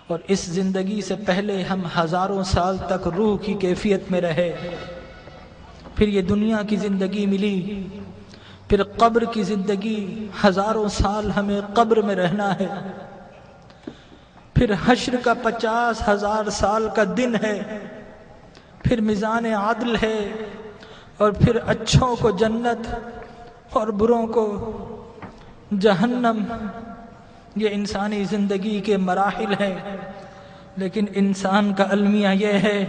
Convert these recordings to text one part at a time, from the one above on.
اور اس زندگی سے پہلے ہم ہزاروں سال تک روح کی کیفیت میں رہے، پھر یہ دنیا کی زندگی ملی، پھر قبر کی زندگی، ہزاروں سال ہمیں قبر میں رہنا ہے، پھر حشر کا 50,000 سال کا دن ہے، پھر میزان عدل ہے، اور پھر اچھوں کو جنت اور بروں کو جہنم۔ یہ انسانی زندگی کے مراحل ہیں، لیکن انسان کا المیہ یہ ہے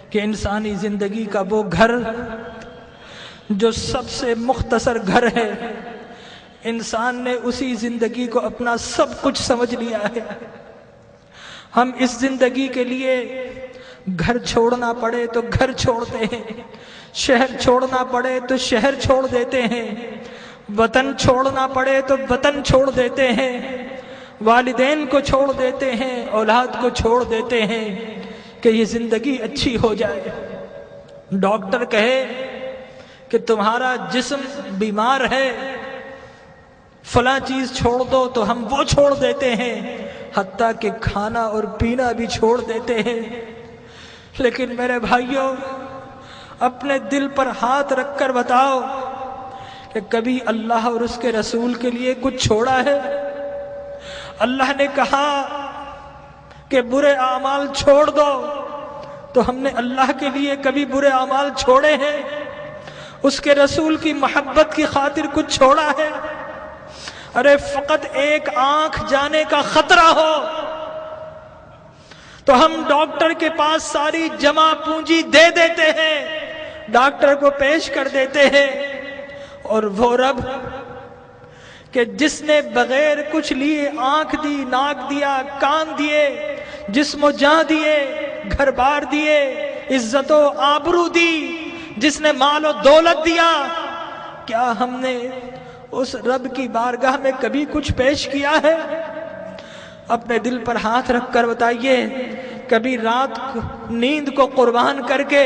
کہ انسانی زندگی کا وہ گھر جو سب سے مختصر گھر ہے، انسان نے اسی زندگی کو اپنا سب کچھ سمجھ لیا ہے۔ ہم اس زندگی کے لیے گھر چھوڑنا پڑے تو گھر چھوڑتے ہیں، شہر چھوڑنا پڑے تو شہر چھوڑ دیتے ہیں، وطن چھوڑنا پڑے تو وطن چھوڑ دیتے ہیں، والدین کو چھوڑ دیتے ہیں، اولاد کو چھوڑ دیتے ہیں کہ یہ زندگی اچھی ہو جائے۔ ڈاکٹر کہے کہ تمہارا جسم بیمار ہے، فلاں چیز چھوڑ دو، تو ہم وہ چھوڑ دیتے ہیں، حتیٰ کہ کھانا اور پینا بھی چھوڑ دیتے ہیں۔ لیکن میرے بھائیوں، اپنے دل پر ہاتھ رکھ کر بتاؤ کہ کبھی اللہ اور اس کے رسول کے لیے کچھ چھوڑا ہے؟ اللہ نے کہا کہ برے اعمال چھوڑ دو، تو ہم نے اللہ کے لیے کبھی برے اعمال چھوڑے ہیں؟ اس کے رسول کی محبت کی خاطر کچھ چھوڑا ہے؟ ارے فقط ایک آنکھ جانے کا خطرہ ہو تو ہم ڈاکٹر کے پاس ساری جمع پونجی دے دیتے ہیں، ڈاکٹر کو پیش کر دیتے ہیں، اور وہ رب کہ جس نے بغیر کچھ لیے آنکھ دی، ناک دیا، کان دیے، جسم و جاں دیے، گھر بار دیے، عزت و آبرو دی، جس نے مال و دولت دیا، کیا ہم نے اس رب کی بارگاہ میں کبھی کچھ پیش کیا ہے؟ اپنے دل پر ہاتھ رکھ کر بتائیے، کبھی رات نیند کو قربان کر کے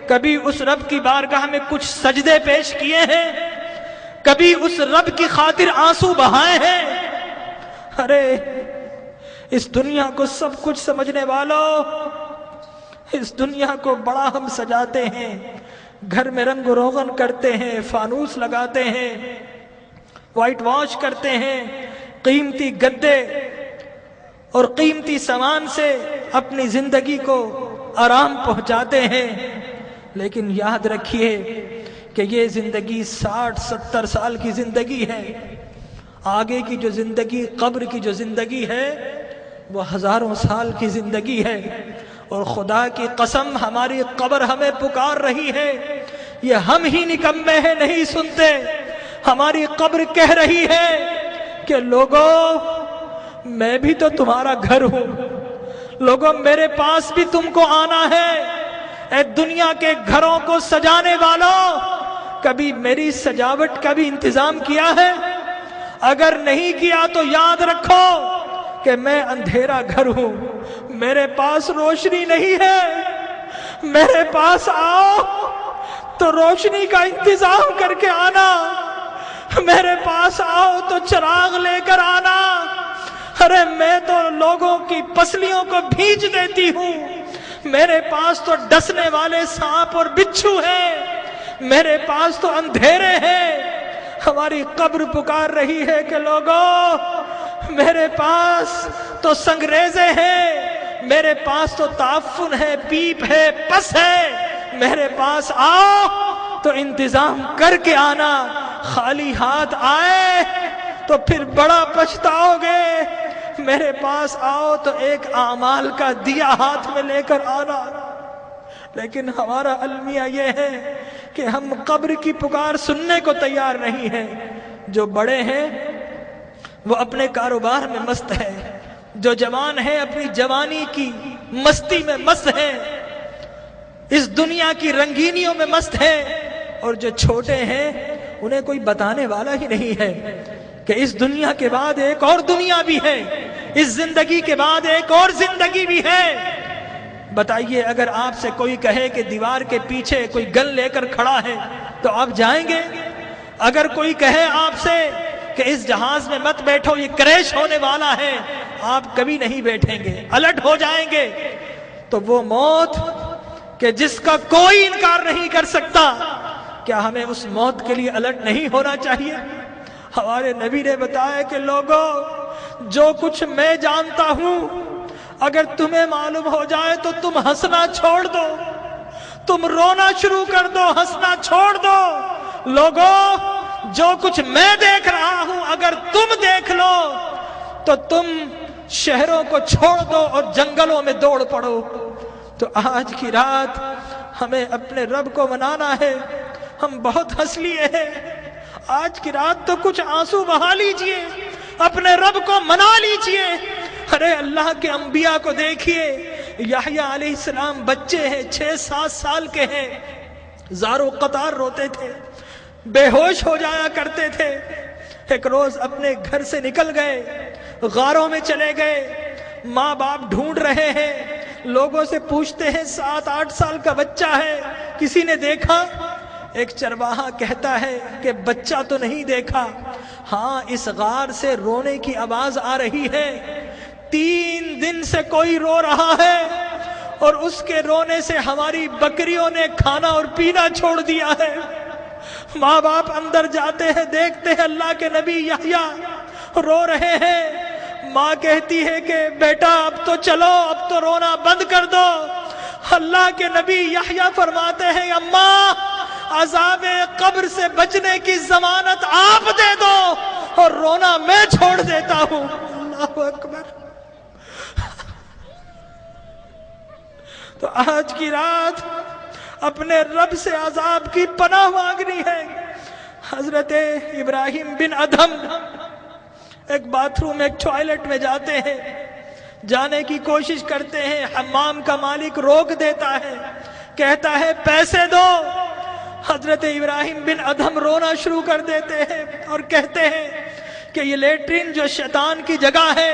کبھی اس رب کی بارگاہ میں کچھ سجدے پیش کیے ہیں؟ کبھی اس رب کی خاطر آنسو بہائے ہیں؟ ارے اس دنیا کو سب کچھ سمجھنے والوں، اس دنیا کو بڑا ہم سجاتے ہیں، گھر میں رنگ و روغن کرتے ہیں، فانوس لگاتے ہیں، وائٹ واش کرتے ہیں، قیمتی گدے اور قیمتی سامان سے اپنی زندگی کو آرام پہنچاتے ہیں، لیکن یاد رکھیے کہ یہ زندگی 60-70 سال کی زندگی ہے، آگے کی جو زندگی، قبر کی جو زندگی ہے، وہ ہزاروں سال کی زندگی ہے، اور خدا کی قسم ہماری قبر ہمیں پکار رہی ہے، یہ ہم ہی نکمے ہیں نہیں سنتے، ہماری قبر کہہ رہی ہے کہ لوگوں میں بھی تو تمہارا گھر ہوں، لوگوں میرے پاس بھی تم کو آنا ہے۔ اے دنیا کے گھروں کو سجانے والوں، کبھی میری سجاوٹ کا بھی انتظام کیا ہے؟ اگر نہیں کیا تو یاد رکھو کہ میں اندھیرا گھر ہوں، میرے پاس روشنی نہیں ہے، میرے پاس آؤ تو روشنی کا انتظام کر کے آنا، میرے پاس آؤ تو چراغ لے کر آنا۔ ارے میں تو لوگوں کی پسلیوں کو بھیج دیتی ہوں، میرے پاس تو ڈسنے والے سانپ اور بچھو ہیں، میرے پاس تو اندھیرے ہیں۔ ہماری قبر پکار رہی ہے کہ لوگوں میرے پاس تو سنگریزے ہیں، میرے پاس تو تعفن ہے، پیپ ہے، پس ہے، میرے پاس آؤ تو انتظام کر کے آنا، خالی ہاتھ آئے تو پھر بڑا پچھتاؤ گے، میرے پاس آؤ تو ایک اعمال کا دیا ہاتھ میں لے کر آنا۔ لیکن ہمارا المیہ یہ ہے کہ ہم قبر کی پکار سننے کو تیار نہیں ہیں۔ جو بڑے ہیں وہ اپنے کاروبار میں مست ہیں، جو جوان ہیں اپنی جوانی کی مستی میں مست ہیں، اس دنیا کی رنگینیوں میں مست ہیں، اور جو چھوٹے ہیں انہیں کوئی بتانے والا ہی نہیں ہے کہ اس دنیا کے بعد ایک اور دنیا بھی ہے، اس زندگی کے بعد ایک اور زندگی بھی ہے۔ بتائیے اگر آپ سے کوئی کہے کہ دیوار کے پیچھے کوئی گن لے کر کھڑا ہے تو آپ جائیں گے؟ اگر کوئی کہے آپ سے کہ اس جہاز میں مت بیٹھو یہ کریش ہونے والا ہے، آپ کبھی نہیں بیٹھیں گے، الٹ ہو جائیں گے۔ تو وہ موت کہ جس کا کوئی انکار نہیں کر سکتا، کیا ہمیں اس موت کے لیے الٹ نہیں ہونا چاہیے؟ ہمارے نبی نے بتایا کہ لوگوں، جو کچھ میں جانتا ہوں اگر تمہیں معلوم ہو جائے تو تم ہنسنا چھوڑ دو، تم رونا شروع کر دو، ہنسنا چھوڑ دو۔ لوگوں، جو کچھ میں دیکھ رہا ہوں اگر تم دیکھ لو تو تم شہروں کو چھوڑ دو اور جنگلوں میں دوڑ پڑو۔ تو آج کی رات ہمیں اپنے رب کو منانا ہے۔ ہم بہت ہنس لیے ہیں، آج کی رات تو کچھ آنسو بہا لیجئے، اپنے رب کو منا لیجئے۔ ارے اللہ کے انبیاء کو دیکھیے، یحییٰ علیہ السلام بچے ہیں، 6-7 سال کے ہیں، زارو قطار روتے تھے، بے ہوش ہو جایا کرتے تھے۔ ایک روز اپنے گھر سے نکل گئے، غاروں میں چلے گئے، ماں باپ ڈھونڈ رہے ہیں، لوگوں سے پوچھتے ہیں 7-8 سال کا بچہ ہے، کسی نے دیکھا؟ ایک چرواہا کہتا ہے کہ بچہ تو نہیں دیکھا، ہاں اس غار سے رونے کی آواز آ رہی ہے، 3 دن سے کوئی رو رہا ہے اور اس کے رونے سے ہماری بکریوں نے کھانا اور پینا چھوڑ دیا ہے۔ ماں باپ اندر جاتے ہیں، دیکھتے ہیں اللہ کے نبی یحییٰ رو رہے ہیں۔ ماں کہتی ہے کہ بیٹا اب تو چلو، اب تو رونا بند کر دو۔ اللہ کے نبی یحییٰ فرماتے ہیں اماں، عذاب قبر سے بچنے کی ضمانت آپ دے دو اور رونا میں چھوڑ دیتا ہوں۔ اللہ اکبر۔ تو آج کی رات اپنے رب سے عذاب کی پناہ مانگنی ہے۔ حضرت ابراہیم بن ادھم ایک باتھ روم، ایک ٹوائلٹ میں جاتے ہیں، جانے کی کوشش کرتے ہیں، حمام کا مالک روک دیتا ہے، کہتا ہے پیسے دو۔ حضرت ابراہیم بن ادھم رونا شروع کر دیتے ہیں اور کہتے ہیں کہ یہ لیٹرین جو شیطان کی جگہ ہے،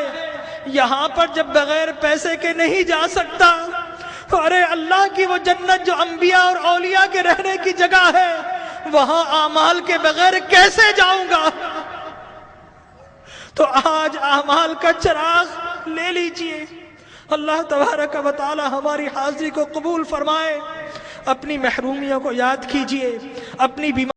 یہاں پر جب بغیر پیسے کے نہیں جا سکتا، ارے اللہ کی وہ جنت جو انبیاء اور اولیاء کے رہنے کی جگہ ہے، وہاں اعمال کے بغیر کیسے جاؤں گا؟ تو آج اعمال کا چراغ لے لیجئے۔ اللہ تبارک و تعالی ہماری حاضری کو قبول فرمائے۔ اپنی محرومیوں کو یاد کیجئے، اپنی بیماری